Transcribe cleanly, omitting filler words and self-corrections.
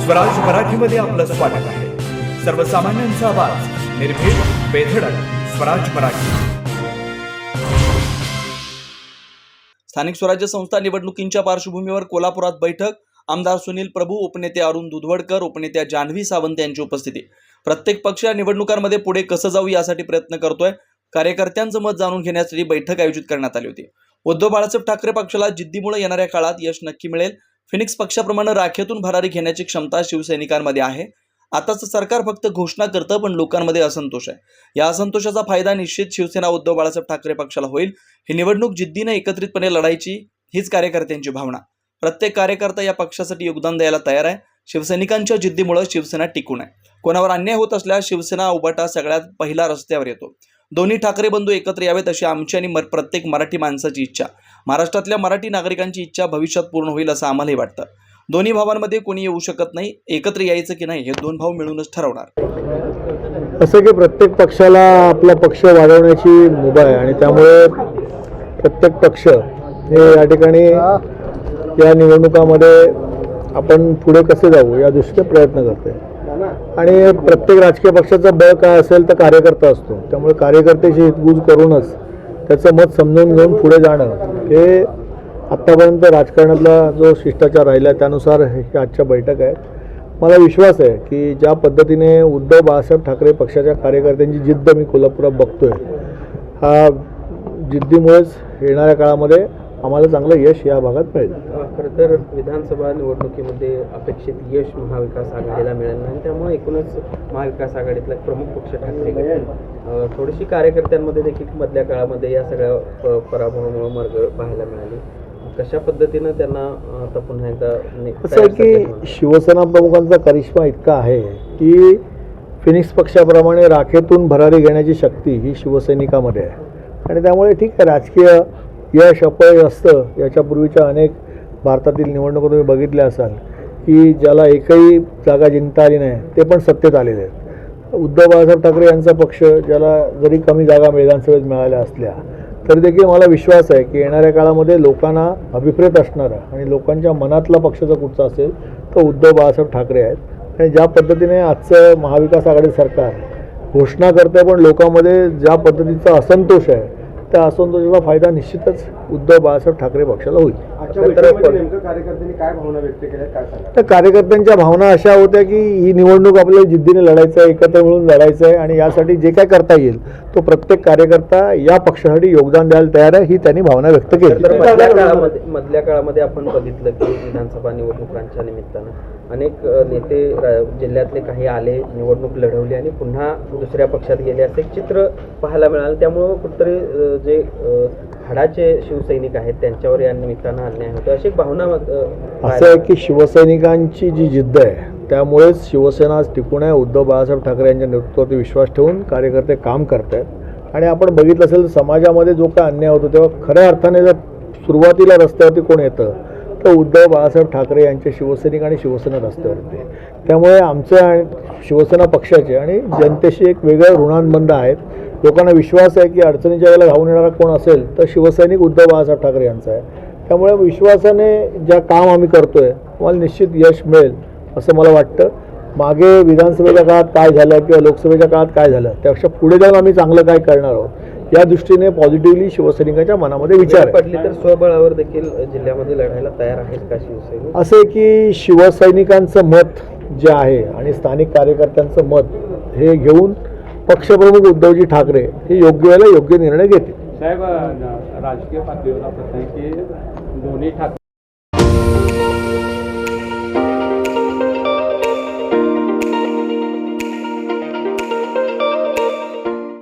स्वराज मराठीमध्ये आपलं स्वागत आहे। सर्वसामान्यांचा आवाज, निर्भीड, बेधडक, स्वराज मराठी। स्थानिक स्वराज्य संस्था निवडणुकींच्या पार्श्वभूमीवर कोल्हापुरात बैठक। आमदार सुनील प्रभू, उपनेते अरुण दुधवडकर, उपनेत्या जान्हवी सावंत यांची उपस्थिती। प्रत्येक पक्ष या निवडणुकांमध्ये पुढे कसं जाऊ यासाठी प्रयत्न करतोय। कार्यकर्त्यांचं मत जाणून घेण्यासाठी बैठक आयोजित करण्यात आली होती। उद्धव बाळासाहेब ठाकरे पक्षाला जिद्दीमुळे येणाऱ्या काळात यश नक्की मिळेल। फिनिक्स पक्षाप्रमाणे राखेतून भरारी घेण्याची क्षमता शिवसैनिकांमध्ये आहे। आताच सरकार फक्त घोषणा करतं, पण लोकांमध्ये असंतोष आहे। या असंतोषाचा फायदा निश्चित शिवसेना उद्धव बाळासाहेब ठाकरे पक्षाला होईल। ही निवडणूक जिद्दीने एकत्रितपणे लढायची हीच कार्यकर्त्यांची भावना। प्रत्येक कार्यकर्ता या पक्षासाठी योगदान द्यायला तयार आहे। शिवसैनिकांच्या जिद्दीमुळे शिवसेना टिकून आहे। कोणावर अन्याय होत असल्यास शिवसेना उभाटा सगळ्यात पहिला रस्त्यावर येतो। दोन्ही ठाकरे बंधू एकत्र यावेत अशी आमची आणि प्रत्येक मराठी माणसाची इच्छा, महाराष्ट्रातल्या मराठी नागरिकांची इच्छा भविष्यात पूर्ण होईल असं आम्हालाही वाटतं। दोन्ही भावांमध्ये कोणी येऊ शकत नाही, एकत्र यायचं की नाही हे दोन भाऊ मिळूनच ठरवणार। असं की प्रत्येक पक्षाला आपला पक्ष वाढवण्याची मुभा आहे आणि त्यामुळे प्रत्येक पक्ष हे या ठिकाणी या निवडणुकामध्ये आपण पुढे कसे जाऊ या दृष्टीने प्रयत्न करते आणि प्रत्येक राजकीय पक्षाचा बळ काय असेल तर कार्यकर्ता असतो। त्यामुळे कार्यकर्त्याची हितगुज करूनच त्याचं मत समजून घेऊन पुढे जाणं हे आत्तापर्यंत राजकारणातला जो शिष्टाचार राहिला त्यानुसार ही आजच्या बैठक आहे। मला विश्वास आहे की ज्या पद्धतीने उद्धव बाळासाहेब ठाकरे पक्षाच्या कार्यकर्त्यांची जिद्द मी कोल्हापुरात बघतोय, हा जिद्दीमुळेच येणाऱ्या काळामध्ये आम्हाला चांगलं यश या भागात मिळेल। खरं तर विधानसभा निवडणुकीमध्ये अपेक्षित यश महाविकास आघाडीला मिळालं नाही, त्यामुळे एकूणच महाविकास आघाडीतला प्रमुख पक्ष ठाकरे गट थोडीशी कार्यकर्त्यांमध्ये देखील मधल्या काळामध्ये या सगळ्या पराभवामुळे मार्ग पाहायला मिळाली। कशा पद्धतीनं त्यांना आता पुन्हा एकदा असं आहे की शिवसेना प्रमुखांचा करिश्मा इतका आहे की फिनिक्स पक्षाप्रमाणे राखेतून भरारी घेण्याची शक्ती ही शिवसैनिकामध्ये आहे आणि त्यामुळे ठीक आहे, राजकीय यश अपयश असतं। याच्यापूर्वीच्या अनेक भारतातील निवडणुका तुम्ही बघितल्या असाल की ज्याला एकही जागा जिंकता आली नाही ते पण सत्तेत आलेले आहेत। उद्धव बाळासाहेब ठाकरे यांचा पक्ष ज्याला जरी कमी जागा विधानसभेत मिळाल्या असल्या तरी देखील मला विश्वास आहे की येणाऱ्या काळामध्ये लोकांना अभिप्रेत असणारा आणि लोकांच्या मनातला पक्ष जर कुठचा असेल तर उद्धव बाळासाहेब ठाकरे आहेत। आणि ज्या पद्धतीने आजचं महाविकास आघाडी सरकार घोषणा करतं पण लोकांमध्ये ज्या पद्धतीचा असंतोष आहे त्या असंतोषाचा फायदा निश्चितच उद्धव बाळासाहेब ठाकरे पक्षाला होईल। कार्यकर्त्यांनी काय भावना व्यक्त केल्या काय सांगा? तर कार्यकर्त्यांच्या भावना अशा होत्या की ही निवडणूक आपल्याला जिद्दीने लढायचं आहे, एकत्र मिळून लढायचं आहे आणि यासाठी जे काय करता येईल तो प्रत्येक कार्यकर्ता या पक्षासाठी योगदान द्यायला तयार आहे, ही त्यांनी भावना व्यक्त केली। तर मधल्या काळामध्ये आपण बघितलं की विधानसभा निवडणुकांच्या निमित्तानं अनेक नेते जिल्ह्यातले काही आले, निवडणूक लढवली आणि पुन्हा दुसऱ्या पक्षात गेले असे चित्र पाहायला मिळालं। त्यामुळं कुठेतरी जे हाडाचे शिवसैनिक आहेत त्यांच्यावर या निमित्तानं अन्याय होतो अशी एक भावना असं आहे की शिवसैनिकांची जी जिद्द आहे त्यामुळेच शिवसेना आज टिकून आहे। उद्धव बाळासाहेब ठाकरे यांच्या नेतृत्वावर विश्वास ठेवून कार्यकर्ते काम करत आहेत आणि आपण बघितलं असेल तर समाजामध्ये जो काय अन्याय होतो तेव्हा खऱ्या अर्थाने जर सुरुवातीला रस्त्यावरती कोण येतं तर उद्धव बाळासाहेब ठाकरे यांचे शिवसैनिक आणि शिवसेना रस्त्यावर येते। त्यामुळे आमच्या शिवसेना पक्षाचे आणि जनतेशी एक वेगळं ऋणानुबंध आहेत। लोकांना विश्वास आहे की अडचणीच्या वेळेला धावून येणारा कोण असेल तर शिवसैनिक उद्धव बाळासाहेब ठाकरे यांचा आहे। त्यामुळे विश्वासाने ज्या काम आम्ही करतोय तुम्हाला निश्चित यश मिळेल असं मला वाटतं। मागे विधानसभेच्या काळात काय झालं किंवा लोकसभेच्या काळात काय झालं त्यापेक्षा पुढे जाऊन आम्ही चांगलं काय करणार आहोत या दृष्टीने पॉझिटिव्हली शिवसैनिकांच्या मनामध्ये विचार पडली तर स्वबळावर देखील जिल्ह्यामध्ये लढायला तयार आहेत का शिवसैनिक? असं आहे की शिवसैनिकांचं मत जे आहे आणि स्थानिक कार्यकर्त्यांचं मत हे घेऊन पक्षप्रमुख उद्धवजी ठाकरे हे योग्य वेळेला योग्य निर्णय घेतील। साहेब, राजकीय पातळीवर आपण की दोन्ही ठाकरे